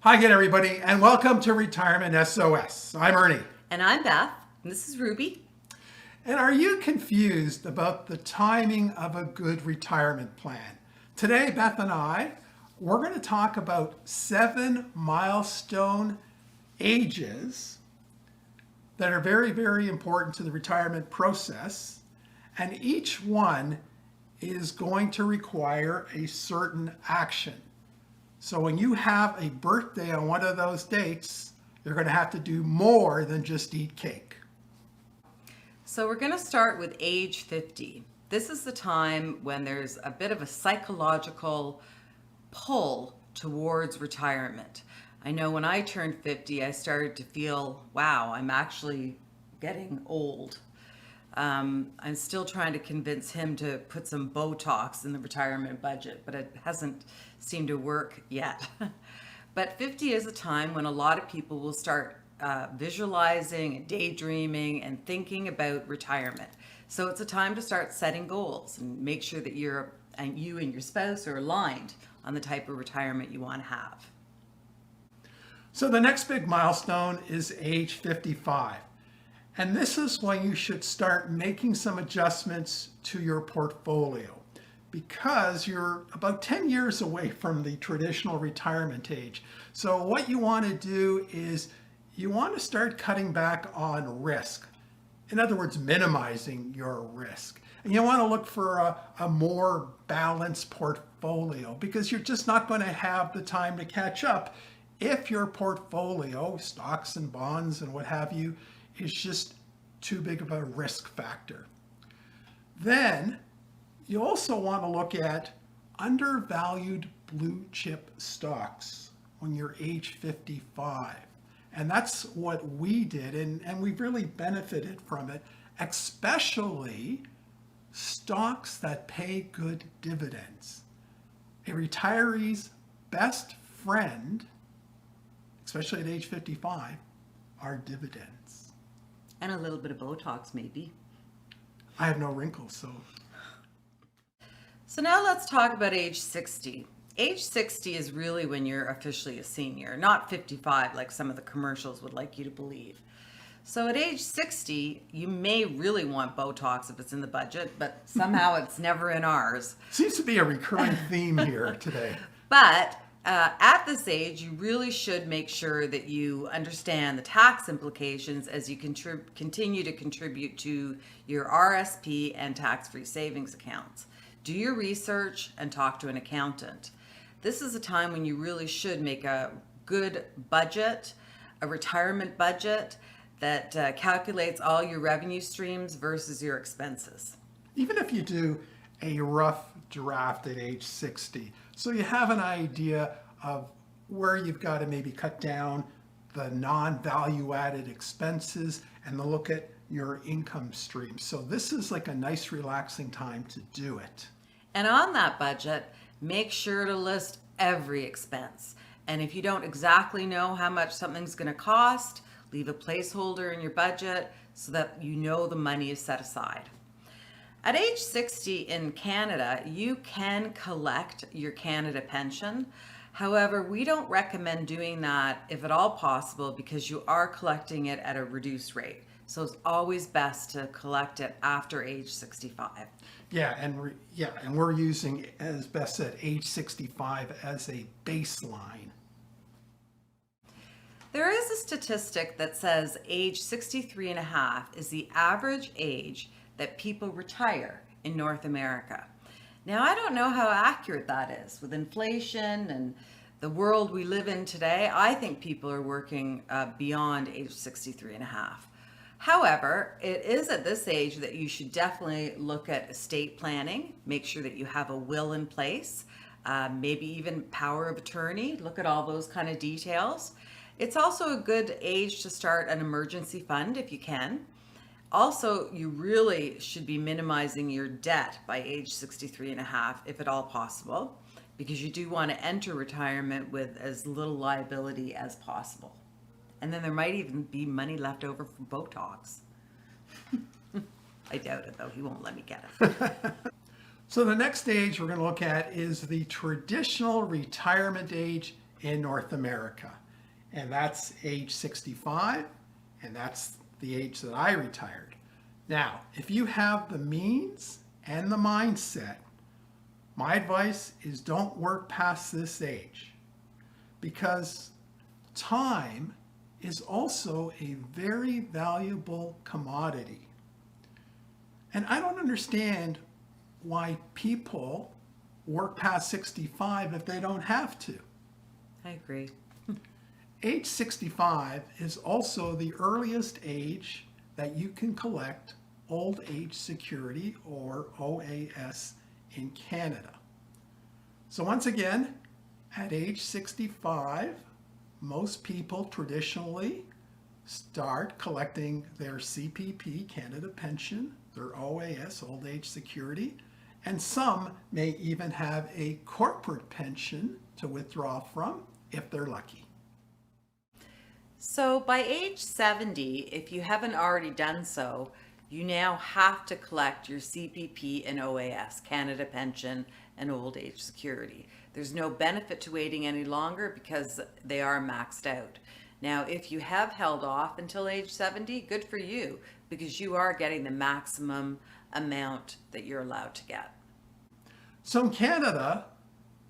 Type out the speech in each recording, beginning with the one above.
Hi again, everybody, and welcome to Retirement SOS. I'm Ernie. And I'm Beth, and this is Ruby. And are you confused about the timing of a good retirement plan? Today, Beth and we're going to talk about 7 milestone ages that are very, very important to the retirement process. And each one is going to require a certain action. So when you have a birthday on one of those dates, you're going to have to do more than just eat cake. So we're going to start with age 50. This is the time when there's a bit of a psychological pull towards retirement. I know when I turned 50, I started to feel, wow, I'm actually getting old. I'm still trying to convince him to put some Botox in the retirement budget, but it hasn't seemed to work yet. But 50 is a time when a lot of people will start visualizing and daydreaming and thinking about retirement. So it's a time to start setting goals and make sure that you and your spouse are aligned on the type of retirement you want to have. So the next big milestone is age 55. And this is when you should start making some adjustments to your portfolio because you're about 10 years away from the traditional retirement age. So what you want to do is you want to start cutting back on risk. In other words, minimizing your risk. And you want to look for a more balanced portfolio because you're just not going to have the time to catch up if your portfolio, stocks and bonds and what have you, is just too big of a risk factor. Then you also want to look at undervalued blue chip stocks when you're age 55. And that's what we did, and we've really benefited from it, especially stocks that pay good dividends. A retiree's best friend, especially at age 55, are dividends. And a little bit of Botox, maybe. I have no wrinkles, so. So now let's talk about age 60. Age 60 is really when you're officially a senior, not 55 like some of the commercials would like you to believe. So at age 60, you may really want Botox if it's in the budget, but somehow it's never in ours. Seems to be a recurring theme here today. But at this age, you really should make sure that you understand the tax implications as you continue to contribute to your RSP and tax-free savings accounts. Do your research and talk to an accountant. This is a time when you really should make a good budget, a retirement budget that calculates all your revenue streams versus your expenses. Even if you do a rough draft at age 60, so you have an idea of where you've got to maybe cut down the non-value added expenses and to look at your income stream. So this is like a nice relaxing time to do it. And on that budget, make sure to list every expense. And if you don't exactly know how much something's going to cost, leave a placeholder in your budget so that you know the money is set aside. At age 60 in Canada, you can collect your Canada pension. However, we don't recommend doing that if at all possible because you are collecting it at a reduced rate. So it's always best to collect it after age 65. Yeah, and we're using, as Beth said, age 65 as a baseline. There is a statistic that says age 63 and a half is the average age that people retire in North America. Now, I don't know how accurate that is with inflation and the world we live in today. I think people are working beyond age 63 and a half. However, it is at this age that you should definitely look at estate planning, make sure that you have a will in place, maybe even power of attorney, look at all those kind of details. It's also a good age to start an emergency fund if you can. Also, you really should be minimizing your debt by age 63 and a half, if at all possible, because you do want to enter retirement with as little liability as possible. And then there might even be money left over for Botox. I doubt it, though. He won't let me get it. So the next age we're going to look at is the traditional retirement age in North America. And that's age 65, and that's the age that I retired. Now, if you have the means and the mindset, my advice is don't work past this age, because time is also a very valuable commodity. And I don't understand why people work past 65 if they don't have to. I agree. Age 65 is also the earliest age that you can collect Old Age Security, or OAS, in Canada. So once again, at age 65, most people traditionally start collecting their CPP, Canada Pension, their OAS, Old Age Security, and some may even have a corporate pension to withdraw from if they're lucky. So by age 70, if you haven't already done so, you now have to collect your CPP and OAS, Canada Pension and Old Age Security. There's no benefit to waiting any longer because they are maxed out. Now, if you have held off until age 70, good for you, because you are getting the maximum amount that you're allowed to get. So in Canada,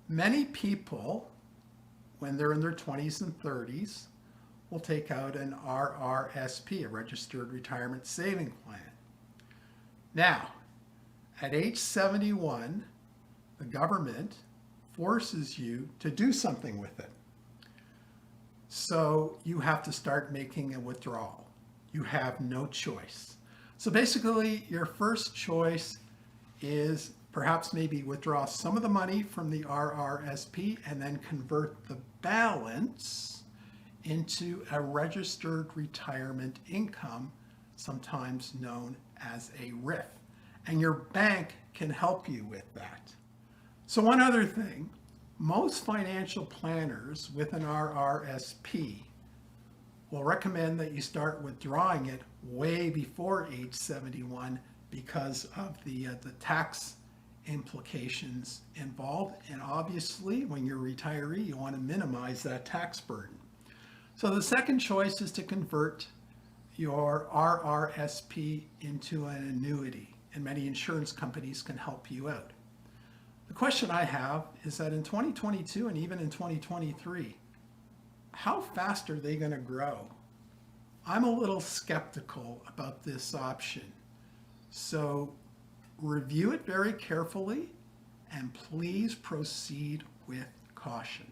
many people, when they're in their 20s and 30s, will take out an RRSP, a Registered Retirement Saving Plan. Now, at age 71, the government forces you to do something with it. So you have to start making a withdrawal. You have no choice. So basically, your first choice is perhaps maybe withdraw some of the money from the RRSP and then convert the balance into a registered retirement income, sometimes known as a RIF. And your bank can help you with that. So one other thing, most financial planners with an RRSP will recommend that you start withdrawing it way before age 71 because of the tax implications involved. And obviously, when you're a retiree, you want to minimize that tax burden. So the second choice is to convert your RRSP into an annuity, and many insurance companies can help you out. The question I have is that in 2022 and even in 2023, how fast are they going to grow? I'm a little skeptical about this option. So review it very carefully and please proceed with caution.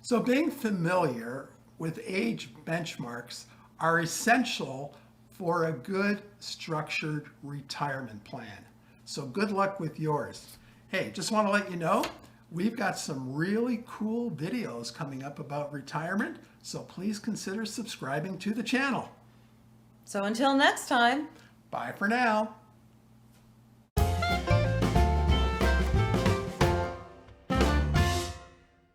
So being familiar with age benchmarks are essential for a good structured retirement plan. So good luck with yours. Hey, just want to let you know, we've got some really cool videos coming up about retirement, so please consider subscribing to the channel. So until next time. Bye for now.